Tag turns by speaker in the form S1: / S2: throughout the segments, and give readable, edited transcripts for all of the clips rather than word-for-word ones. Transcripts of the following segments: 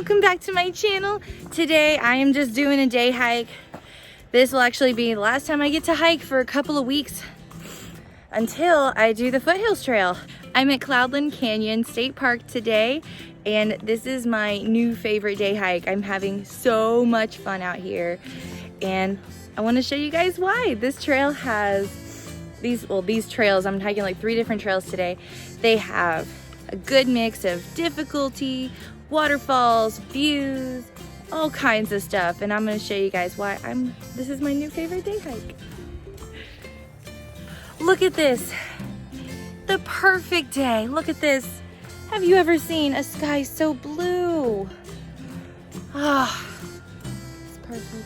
S1: welcome back to my channel. Today I am just doing a day hike. This will actually be the last time I get to hike for a couple of weeks until I do the Foothills Trail. I'm at Cloudland Canyon State Park today, and this is my new favorite day hike. I'm having so much fun out here, and I want to show you guys why. This trail has these trails, I'm hiking like 3 different trails today. They have a good mix of difficulty, waterfalls, views, all kinds of stuff, and I'm going to show you guys why this is my new favorite day hike. Look at this, the perfect day. Look at this. Have you ever seen a sky so blue? Ah, it's perfect.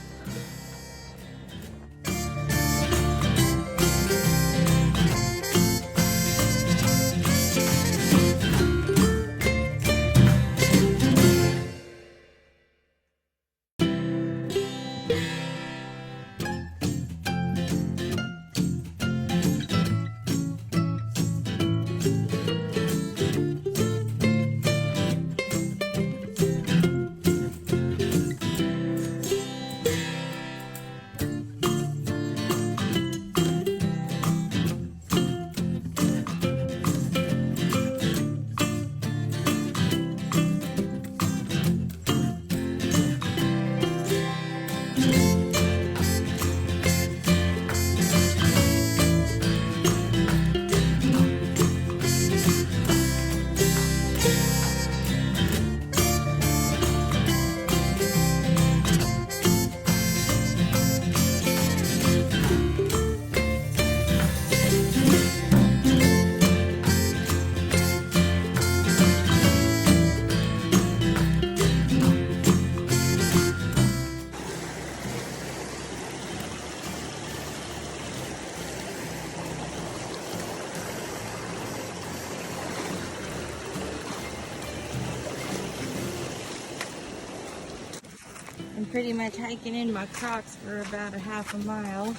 S1: I'm pretty much hiking in my Crocs for about a half a mile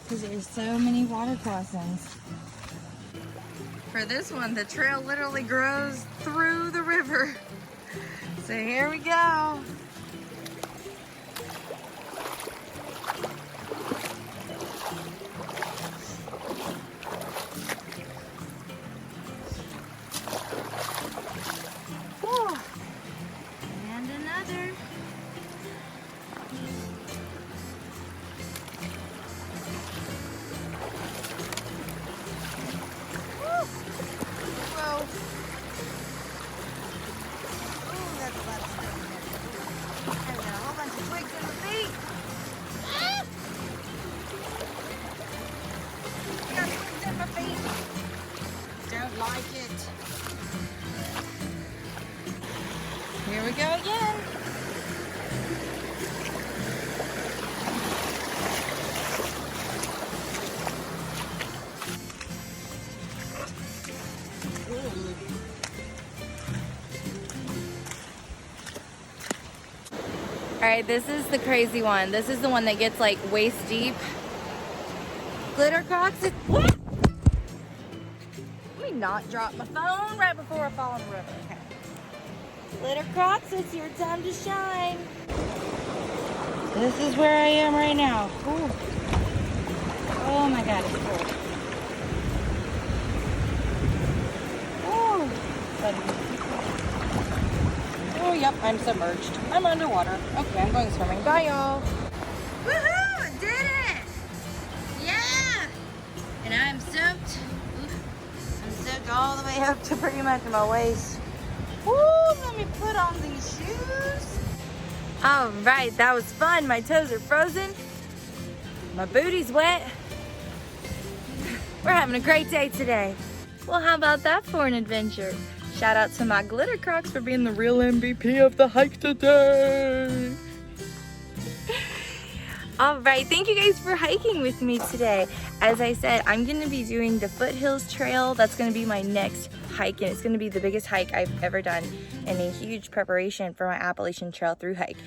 S1: because there's so many water crossings. For this one, the trail literally grows through the river. So here we go. Whew. And another. Don't like it. Here we go again. All right, this is the crazy one. This is the one that gets like waist deep. Glitter Crocs. What? Let me not drop my phone right before I fall in the river. Okay. Glitter Crocs, it's your time to shine. This is where I am right now. Ooh. Oh my God, it's cold. Oh, yep, I'm submerged. I'm underwater. Okay, I'm going swimming. Bye, y'all. Woohoo! I did it! Yeah! And I'm soaked. I'm soaked all the way up to pretty much my waist. Woo! Let me put on these shoes. All right, that was fun. My toes are frozen. My booty's wet. We're having a great day today. Well, how about that for an adventure? Shout out to my Glitter Crocs for being the real MVP of the hike today. All right, thank you guys for hiking with me today. As I said, I'm gonna be doing the Foothills Trail. That's gonna be my next hike, and it's gonna be the biggest hike I've ever done and a huge preparation for my Appalachian Trail through hike.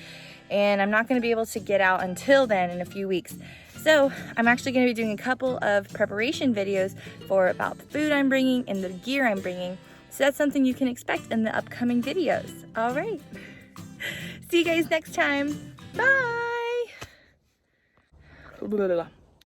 S1: And I'm not gonna be able to get out until then in a few weeks. So I'm actually gonna be doing a couple of preparation videos for about the food I'm bringing and the gear I'm bringing. So that's something you can expect in the upcoming videos. All right. See you guys next time. Bye.